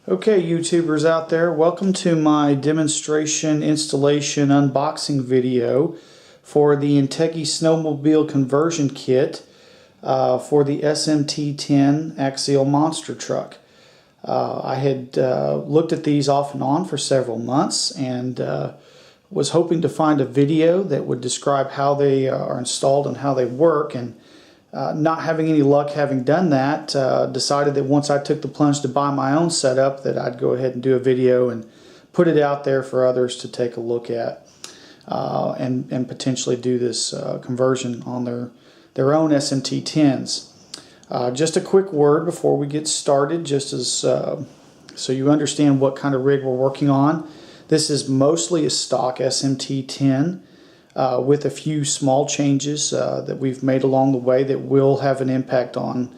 Okay, YouTubers out there, welcome to my demonstration installation unboxing video for the Integy Snowmobile conversion kit for the SMT10 axial monster truck. I had looked at these off and on for several months and was hoping to find a video that would describe how they are installed and how they work, and not having any luck having done that, decided that once I took the plunge to buy my own setup that I'd go ahead and do a video and put it out there for others to take a look at and potentially do this conversion on their own SMT10s. Just a quick word before we get started, just as so you understand what kind of rig we're working on. This is mostly a stock SMT10 with a few small changes that we've made along the way that will have an impact on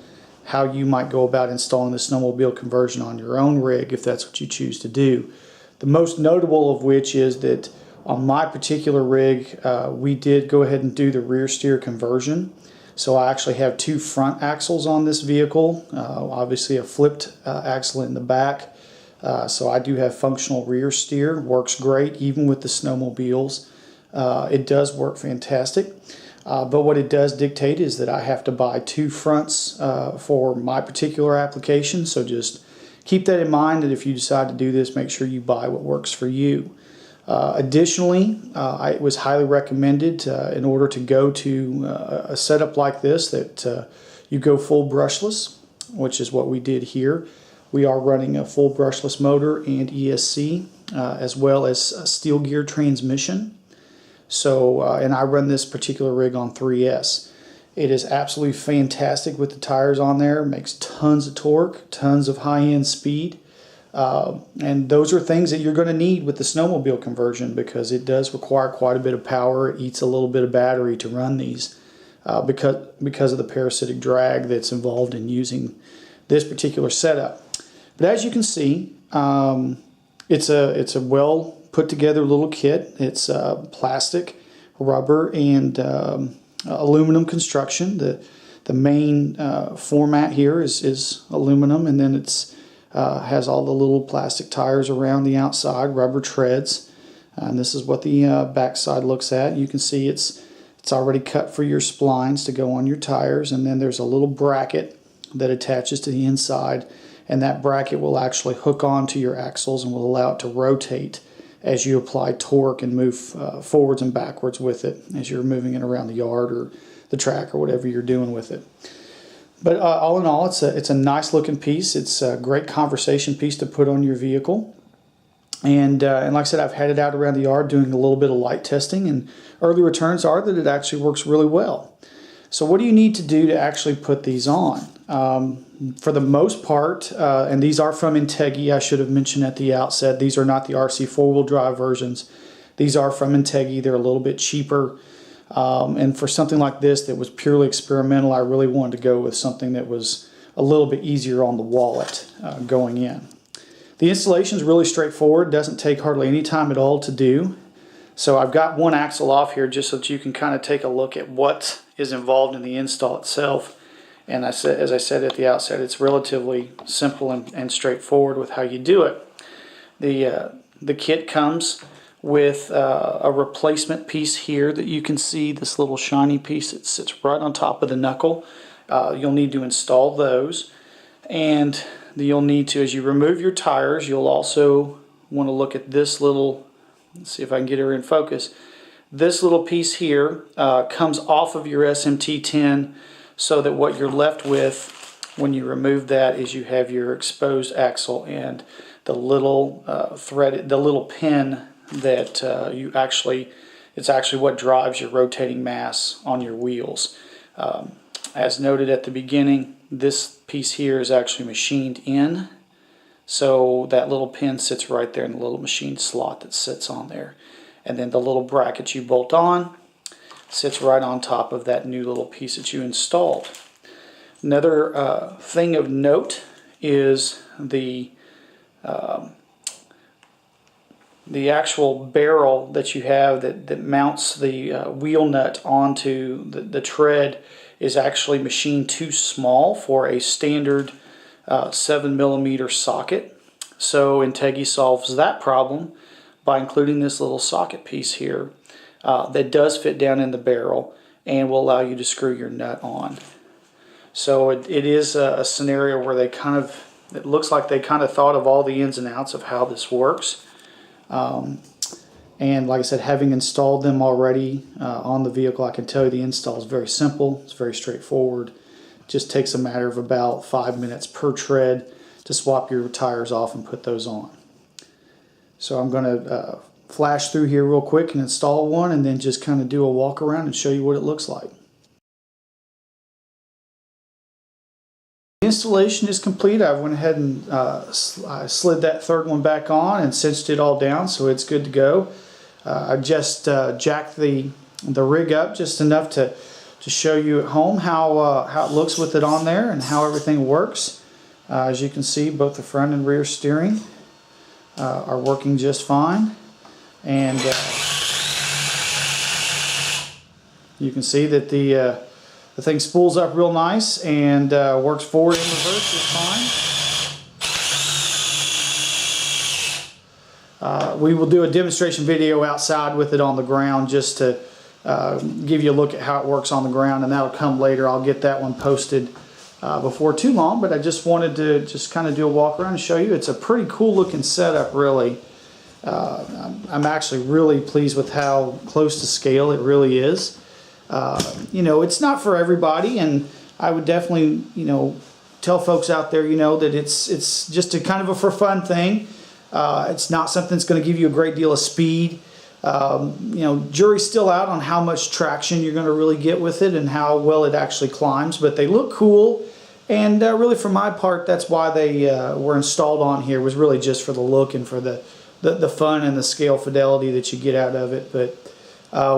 how you might go about installing the snowmobile conversion on your own rig if that's what you choose to do. The most notable of which is that on my particular rig we did go ahead and do the rear steer conversion. So I actually have two front axles on this vehicle, obviously a flipped axle in the back. So I do have functional rear steer, works great even with the snowmobiles. It does work fantastic, but what it does dictate is that I have to buy two fronts for my particular application. So just keep that in mind, that if you decide to do this, make sure you buy what works for you. Additionally, it was highly recommended in order to go to a setup like this that you go full brushless, which is what we did here. We are running a full brushless motor and ESC as well as a steel gear transmission. So, and I run this particular rig on 3S. It is absolutely fantastic with the tires on there. Makes tons of torque, tons of high-end speed. And those are things that you're going to need with the snowmobile conversion, because it does require quite a bit of power. It eats a little bit of battery to run these because of the parasitic drag that's involved in using this particular setup. But as you can see, it's a well put together little kit. It's plastic, rubber, and aluminum construction. The main format here is aluminum, and then it's has all the little plastic tires around the outside, rubber treads, and this is what the back side looks at. You can see it's already cut for your splines to go on your tires, and then there's a little bracket that attaches to the inside, and that bracket will actually hook onto your axles and will allow it to rotate as you apply torque and move forwards and backwards with it as you're moving it around the yard or the track or whatever you're doing with it. But all in all, it's a nice looking piece. It's a great conversation piece to put on your vehicle. And like I said, I've had it out around the yard doing a little bit of light testing, and early returns are that it actually works really well. So what do you need to do to actually put these on? For the most part, and these are from Integy, I should have mentioned at the outset, these are not the RC four-wheel drive versions. These are from Integy. They're a little bit cheaper. And for something like this that was purely experimental, I really wanted to go with something that was a little bit easier on the wallet going in. The installation is really straightforward. It doesn't take hardly any time at all to do. So I've got one axle off here just so that you can kind of take a look at what is involved in the install itself. And as I said at the outset, it's relatively simple and straightforward with how you do it. The kit comes with a replacement piece here that you can see, this little shiny piece that sits right on top of the knuckle. You'll need to install those, and you'll need to, as you remove your tires, you'll also want to look at this little, let's see if I can get her in focus. This little piece here comes off of your SMT10, so that what you're left with when you remove that is you have your exposed axle and the little the little pin that it's actually what drives your rotating mass on your wheels. As noted at the beginning, this piece here is actually machined in, so that little pin sits right there in the little machined slot that sits on there, and then the little bracket you bolt on sits right on top of that new little piece that you installed. Another thing of note is the actual barrel that you have that mounts the wheel nut onto the tread is actually machined too small for a standard 7mm socket. So Integy solves that problem by including this little socket piece here that does fit down in the barrel and will allow you to screw your nut on. So it is a scenario where it looks like they kind of thought of all the ins and outs of how this works. And like I said, having installed them already on the vehicle, I can tell you the install is very simple. It's very straightforward. It just takes a matter of about 5 minutes per tread to swap your tires off and put those on. So I'm going to flash through here real quick and install one, and then just kind of do a walk around and show you what it looks like. The installation is complete. I went ahead and I slid that third one back on and cinched it all down, so it's good to go. I just jacked the rig up just enough to show you at home how it looks with it on there and how everything works. As you can see, both the front and rear steering are working just fine, and you can see that the thing spools up real nice and works forward and reverse just fine. We will do a demonstration video outside with it on the ground just to give you a look at how it works on the ground, and that'll come later. I'll get that one posted before too long, but I just wanted to just kind of do a walk around and show you. It's a pretty cool looking setup, really. I'm actually really pleased with how close to scale it really is. You know, it's not for everybody, and I would definitely, you know, tell folks out there, you know, that it's just a kind of a for fun thing. It's not something that's going to give you a great deal of speed. You know, jury's still out on how much traction you're going to really get with it and how well it actually climbs, but they look cool, and really for my part, that's why they were installed on here, was really just for the look and for the fun and the scale fidelity that you get out of it. But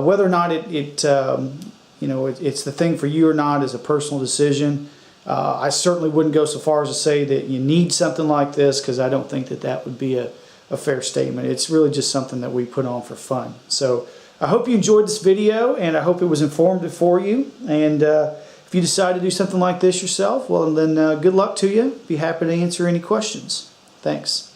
whether or not you know, it's the thing for you or not is a personal decision. I certainly wouldn't go so far as to say that you need something like this, because I don't think that would be a fair statement. It's really just something that we put on for fun. So I hope you enjoyed this video, and I hope it was informative for you. And if you decide to do something like this yourself, well then good luck to you. Be happy to answer any questions. Thanks.